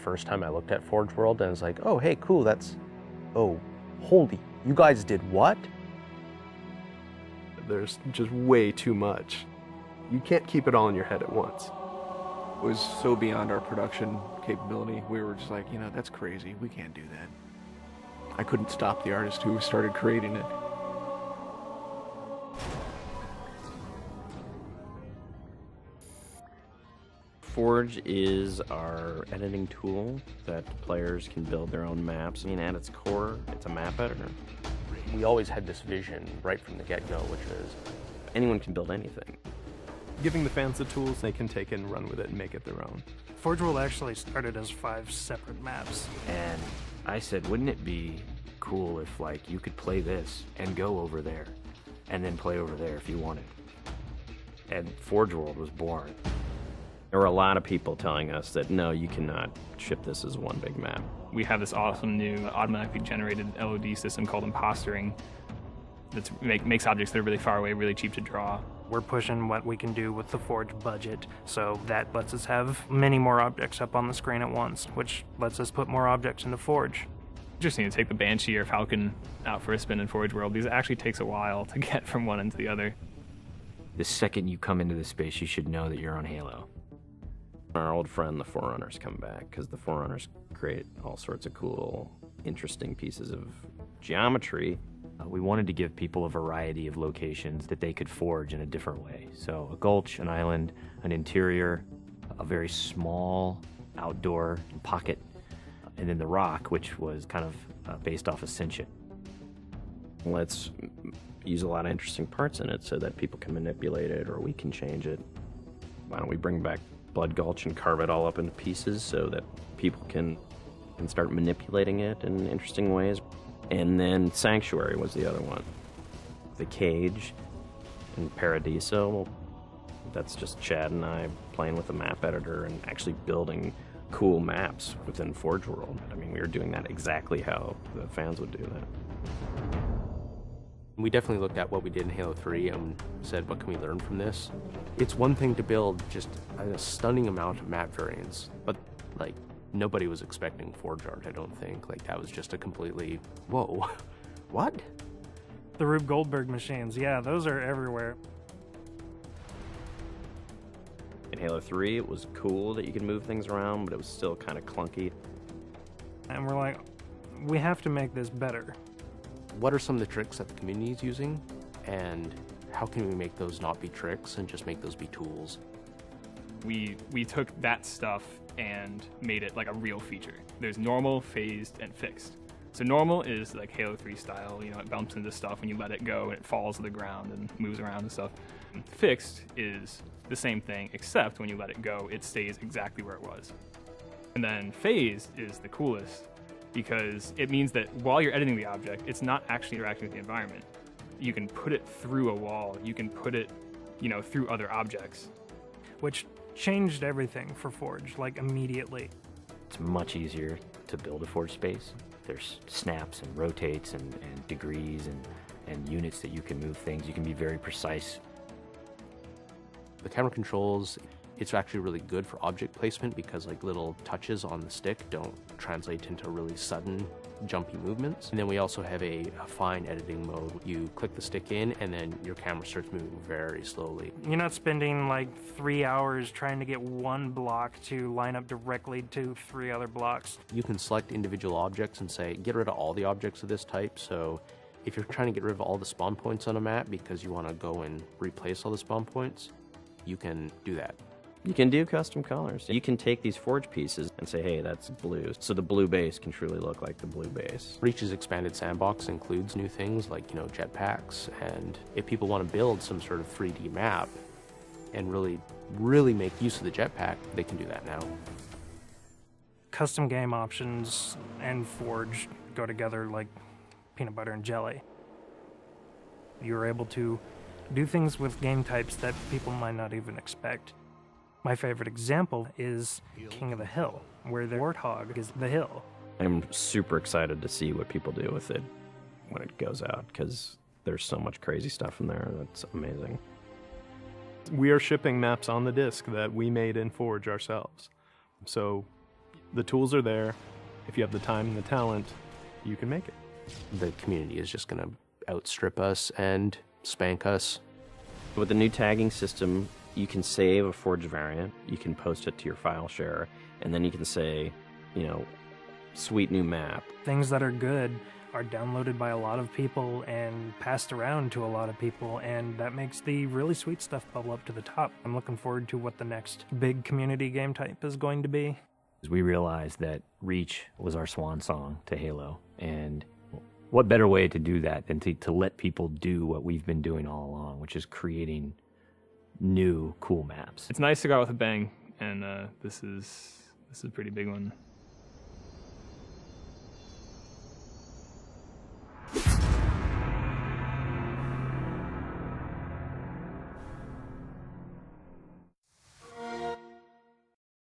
first time I looked at Forge World and I was like, oh, hey, cool, oh, holy, you guys did what? There's just way too much. You can't keep it all in your head at once. It was so beyond our production capability. We were just like, you know, that's crazy. We can't do that. I couldn't stop the artist who started creating it. Forge is our editing tool that players can build their own maps. I mean, at its core, it's a map editor. We always had this vision right from the get-go, which is anyone can build anything. Giving the fans the tools they can take and run with it and make it their own. Forge World actually started as 5 separate maps. And I said, wouldn't it be cool if, like, you could play this and go over there and then play over there if you wanted? And Forge World was born. There were a lot of people telling us that, no, you cannot ship this as one big map. We have this awesome new automatically generated LOD system called impostering that makes objects that are really far away really cheap to draw. We're pushing what we can do with the Forge budget, so that lets us have many more objects up on the screen at once, which lets us put more objects into Forge. Interesting to take the Banshee or Falcon out for a spin in Forge World, because it actually takes a while to get from one end to the other. The second you come into the space, you should know that you're on Halo. Our old friend, the Forerunners, come back, because the Forerunners create all sorts of cool, interesting pieces of geometry. We wanted to give people a variety of locations that they could forge in a different way. So a gulch, an island, an interior, a very small outdoor pocket, and then the rock, which was kind of based off of Sentient. Let's use a lot of interesting parts in it so that people can manipulate it or we can change it. Why don't we bring back Blood Gulch and carve it all up into pieces so that people can start manipulating it in interesting ways. And then Sanctuary was the other one. The Cage and Paradiso, that's just Chad and I playing with the map editor and actually building cool maps within Forge World. I mean, we were doing that exactly how the fans would do that. we definitely looked at what we did in Halo 3 and said, what can we learn from this? It's one thing to build just a stunning amount of map variants, but like nobody was expecting Forge art, I don't think. Like that was just a completely, whoa, what? The Rube Goldberg machines, yeah, those are everywhere. In Halo 3, it was cool that you could move things around, but it was still kind of clunky. And we're like, we have to make this better. What are some of the tricks that the community is using, and how can we make those not be tricks and just make those be tools? We took that stuff and made it like a real feature. There's normal, phased, and fixed. So normal is like Halo 3 style, you know, it bumps into stuff when you let it go and it falls to the ground and moves around and stuff. And fixed is the same thing, except when you let it go, it stays exactly where it was. And then phased is the coolest because it means that while you're editing the object, it's not actually interacting with the environment. You can put it through a wall, you can put it, you know, through other objects. Which changed everything for Forge, like immediately. It's much easier to build a Forge space. There's snaps and rotates and degrees and units that you can move things. You can be very precise. The camera controls, it's actually really good for object placement because like little touches on the stick don't translate into really sudden jumpy movements. And then we also have a fine editing mode. You click the stick in and then your camera starts moving very slowly. You're not spending like 3 hours trying to get one block to line up directly to 3 other blocks. You can select individual objects and say, get rid of all the objects of this type. So if you're trying to get rid of all the spawn points on a map because you want to go and replace all the spawn points, you can do that. You can do custom colors. You can take these Forge pieces and say, hey, that's blue. So the blue base can truly look like the blue base. Reach's expanded sandbox includes new things like, you know, jetpacks. And if people want to build some sort of 3D map and really make use of the jetpack, they can do that now. Custom game options and Forge go together like peanut butter and jelly. You're able to do things with game types that people might not even expect. My favorite example is King of the Hill, where the warthog is the hill. I'm super excited to see what people do with it when it goes out, because there's so much crazy stuff in there that's amazing. We are shipping maps on the disc that we made in Forge ourselves. So The tools are there. If you have the time and the talent, you can make it. The community is just going to outstrip us and spank us. With the new tagging system, you can save a forged variant, you can post it to your file share, and then you can say, you know, sweet new map. Things that are good are downloaded by a lot of people and passed around to a lot of people, and that makes the really sweet stuff bubble up to the top. I'm looking forward to what the next big community game type is going to be. We realized that Reach was our swan song to Halo, and what better way to do that than to let people do what we've been doing all along, which is creating new cool maps. It's nice to go out with a bang, and this is a pretty big one.